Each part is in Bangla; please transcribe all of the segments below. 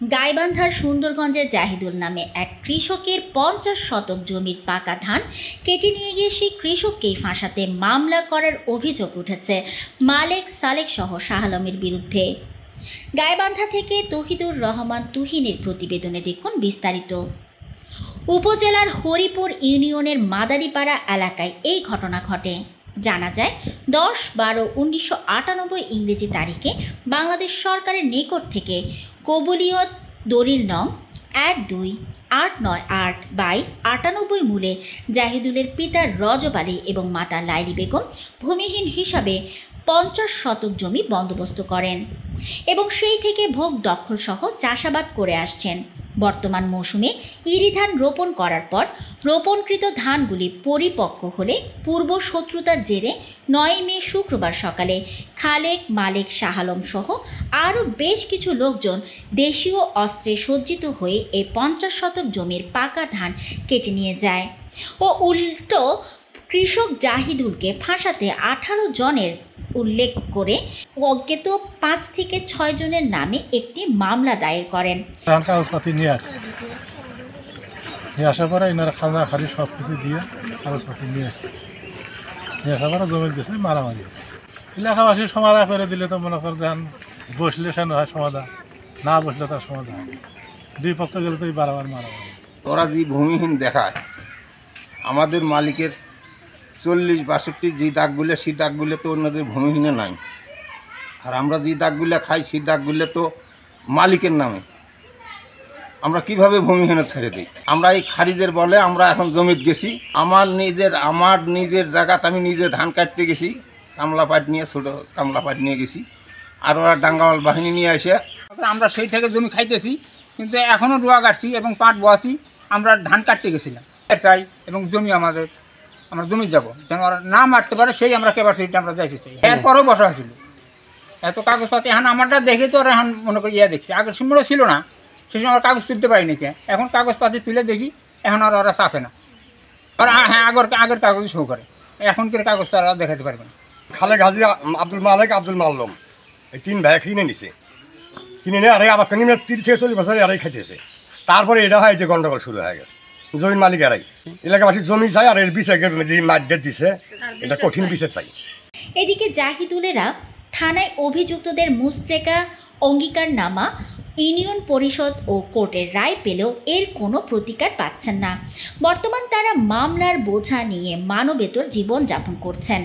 গাইবান্ধার সুন্দরগঞ্জের জাহিদুল নামে এক কৃষকের 50 শতক জমির পাকা ধান কেটে নিয়ে গিয়ে সেই কৃষককেই ফাঁসাতে মামলা করার অভিযোগ উঠেছে মালেক সালেক সহ শাহ আলমের বিরুদ্ধে। গাইবান্ধা থেকে তৌহিদুর রহমান তুহিনের প্রতিবেদনে দেখুন বিস্তারিত। উপজেলার হরিপুর ইউনিয়নের মাদারীপাড়া এলাকায় এই ঘটনা ঘটে। জানা যায় 10-12-1998 ইংরেজি তারিখে বাংলাদেশ সরকারের নিকট থেকে কবুলিয়ত দলিল নং 12-898/98 মূলে জাহিদুলের পিতা রজব আলী এবং মাতা লাইলি বেগম ভূমিহীন হিসাবে 50 শতক জমি বন্দোবস্ত করেন এবং সেই থেকে ভোগ দখল সহ চাষাবাদ করে আসছেন। বর্তমান মৌসুমে ইরি ধান রোপণ করার পর রোপণকৃত ধানগুলি পরিপক্ক হলে পূর্ব শত্রুতার জেরে 9 মে শুক্রবার সকালে খালেক মালেক শাহ আলম সহ আরও বেশ কিছু লোকজন দেশীয় অস্ত্রে সজ্জিত হয়ে এই 50 শতক জমির পাকা ধান কেটে নিয়ে যায় ও উল্টো কৃষক জাহিদুলকে ফাঁসাতে 18 জনের উল্লেখ করে অজ্ঞাত 5 থেকে 6 জনের নামে একটি মামলা দায়ের করেন। কাগজপাতি নিয়ে আসার পরে এনারা খাজনা খালি সব কিছু দিয়ে কাগজপাতি নিয়ে আসছে, নিয়ে আসার পরে জমি গেছে মারামারি হয়েছে। এলাকাবাসী সমাধান করে দিলে তো মনে করে দেন বসলে সে হয় সমাধান, না বসলে তার সমাধান, দুই পক্ষ গেলে তো বারবার মারামারি। ওরা যে ভূমিহীন দেখায় আমাদের মালিকের 40-62 যে দাগগুলো সেই দাগগুলো তো অন্যদের ভূমিহীনে নাই, আর আমরা যে দাগগুলো খাই সেই দাগগুলো তো মালিকের নামে। আমরা কিভাবে ভূমিহীনে ছেড়ে দিই? আমরা এই খারিজের বলে আমরা এখন জমিতে গেছি, আমার নিজের জায়গাতে আমি নিজে ধান কাটতে গেছি, কামলা পাট নিয়ে ছোটো কামলা পাট নিয়ে গেছি, আর ওরা ডাঙ্গাওয়াল বাহিনী নিয়ে এসে আমরা সেই থেকে জমি খাইতেছি, কিন্তু এখনও রোয়া কাটছি এবং পাট বসাচ্ছি। আমরা ধান কাটতে গেছিলাম চাই এবং জমি আমরা জমি যাব যেন ওরা না মারতে পারে, সেই আমরা ক্যাপাসিটিটা আমরা যাইতে চাই। এরপরেও বসা হয়েছিল এত কাগজপাতি, এখন আমারটা দেখে তো এখন মনে করি দেখছি, আগের সময়ও ছিল না, সেই সময় আমরা কাগজ তুলতে পারিনি কে, এখন কাগজপাতি তুলে দেখি এখন আর ওরা চাপে না, ওরা হ্যাঁ আগের কাগজ শো করে, এখনকার কাগজ তো ওরা দেখাতে পারবে না। খালেক হাজি আব্দুল মালেক আব্দুল মাল্লম এই 3 ভাই কিনে নিছে, কিনে নিয়ে আরে আবার 30-40 বছর আড়াই খাইতেছে। তারপরে এটা হয় যে গন্ডগোল শুরু হয়ে গেছে, জমির মালিক এরাই, এলাকাবাসী জমি চাই আর এর বিষয় যে মাঠডেট দিছে এটা কঠিন বিষয় চাই। এদিকে জাহিদুলেরা থানায় অভিযুক্তদের মুচলেকা অঙ্গীকারনামা, ইউনিয়ন পরিষদ ও কোর্টের রায় পেলেও এর কোনো প্রতিকার পাচ্ছেন না। বর্তমান তারা মামলার বোঝা নিয়ে মানবেতর জীবনযাপন করছেন।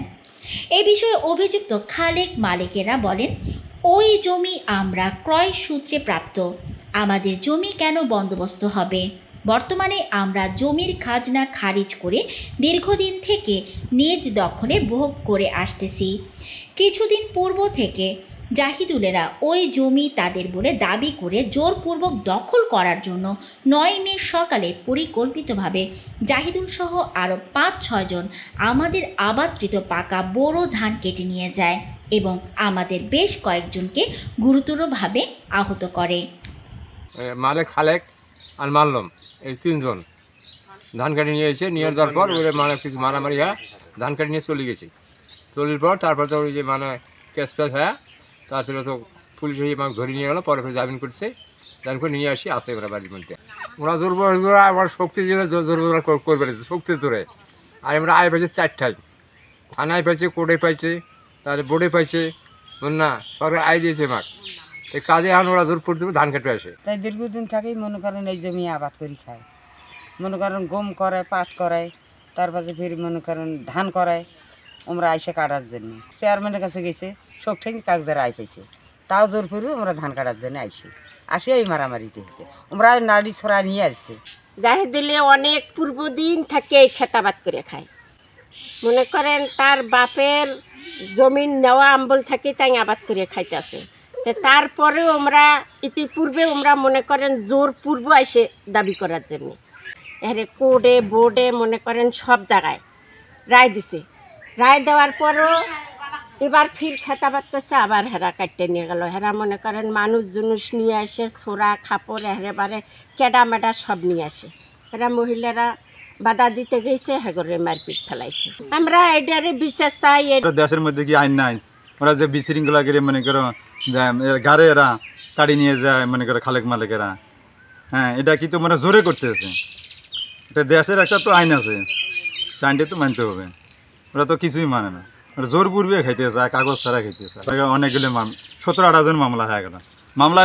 এ বিষয়ে অভিযুক্ত খালেক মালেকেরা বলেন, ওই জমি আমরা ক্রয় সূত্রে প্রাপ্ত, আমাদের জমি কেন বন্দোবস্ত হবে? বর্তমানে আমরা জমির খাজনা খারিজ করে দীর্ঘদিন থেকে নিজ দখলে ভোগ করে আসতেছি। কিছুদিন পূর্ব থেকে জাহিদুলেরা ওই জমি তাদের বলে দাবি করে জোরপূর্বক দখল করার জন্য 9 মে সকালে পরিকল্পিতভাবে জাহিদুল সহ আরও 5-6 জন আমাদের আবাদকৃত পাকা বোরো ধান কেটে নিয়ে যায় এবং আমাদের বেশ কয়েকজনকে গুরুতরভাবে আহত করে। মালেক খালেক আর মাল্লম এই 3 জন ধান কাটি নিয়ে এসে নিয়ে যাওয়ার পর ওই মানে কিছু মারামারি হয়, ধান কাটি নিয়ে চলে গেছি। চলার পর তারপর তো ওই যে মানে কেস ফেস হয়, তারপরে তো পুলিশ হয়ে আমাকে ধরে নিয়ে গেলো, পরে জামিন করছে, জামিন করে নিয়ে আসি আসে ওরা বাড়ির মধ্যে। ওরা জোর আবার শক্তি জোর করবে শক্তি জোরে, আর আমরা আয় পাইছে 4ঠাই, থানায় পাইছে, কোর্টে পাইছে, তাহলে বোর্ডে পাইছে, না সরকার আয় দিয়েছে মাঠ, এই কাজে এখন ওরা জোর পড়তে ধান কাটতে আসে। তাই দীর্ঘদিন থেকেই মনে করেন এই জমি আবাদ করি খায়, মনে করেন গম করে, পাট করে, তারপরে ফের মনে করেন ধান করে। আমরা আইসে কাটার জন্য চেয়ারম্যানের কাছে গেছে, সব ঠিক কাগজের আয় পাইছে, তাও জোর করে আমরা ধান কাটার জন্য আসে এই মারামারিটা হয়েছে। আমরা নাড়ি ছড়া নিয়ে আসছে। জাহিদুলে অনেক পূর্বদিন থেকে এই খেতাবাদ করে খায়, মনে করেন তার বাপের জমিন নেওয়া আম্বল থেকে তাই আবাদ করে খাইতেছে। তারপরেও আমরা ইতিপূর্বে আমরা মনে করেন জোর পূর্ব এসে দাবি করার জন্য এর কোর্টে বোর্ডে মনে করেন সব জায়গায় রায় দিছে, রায় দেওয়ার পরও এবার ফির খেতাবাদ করছে, আবার হেরা কাটতে নিয়ে গেল। হেরা মনে করেন মানুষ জুনুস নিয়ে আসে, ছোড়া খাপড় হেরেবারে কেডা মেডা সব নিয়ে আসে। হেরা মহিলারা বাধা দিতে গেছে, হেগরে মারপিট ফেলাইছে। আমরা এটারে বিচার চাই। দেশের মধ্যে কি আইন নাই? ওরা যে বিশৃঙ্খলা করে মনে করো গাড়ে এরা কাড়ি নিয়ে যায় মনে করে খালেক মালিকেরা। হ্যাঁ, এটা কি তো মানে জোরে করতেছে? এটা দেশের একটা তো আইন আছে, সে আইনটা তো মানতে হবে। ওরা তো কিছুই মানে না, ওরা জোর পূর্বে খাইতে চায়, কাগজ ছাড়া খাইতে চায়। অনেকগুলো 17-18 জন মামলা হয়ে গেল। মামলা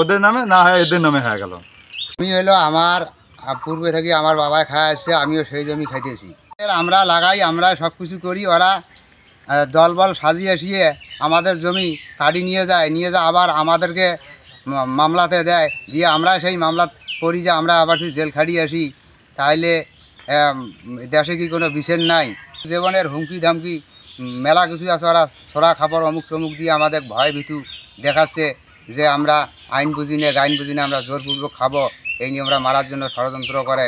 ওদের নামে না হয় এদের নামে হয়ে গেল। আমি হলো আমার পূর্বে থেকে আমার বাবা খায় আসছে, আমিও সেই জমি খাইতেছি। আমরা লাগাই, আমরা সব কিছু করি, ওরা দলবল সাজিয়ে আমাদের জমি কাড়ি নিয়ে যায় আবার আমাদেরকে মামলাতে দেয়, দিয়ে আমরা সেই মামলা করি যে আমরা আবার জেল খাটিয়ে আসি। তাইলে দেশে কি কোনো বিচার নাই? জীবনের হুমকি ধামকি মেলা কিছু আছে, ওরা ছড়া খাবার অমুক টমুক দিয়ে আমাদের ভয় ভীতু দেখাচ্ছে যে আমরা আইন বুঝি না, গাইন বুঝি না, আমরা জোরপূর্বক খাবো, এই নিয়ে আমরা মারার জন্য ষড়যন্ত্র করে।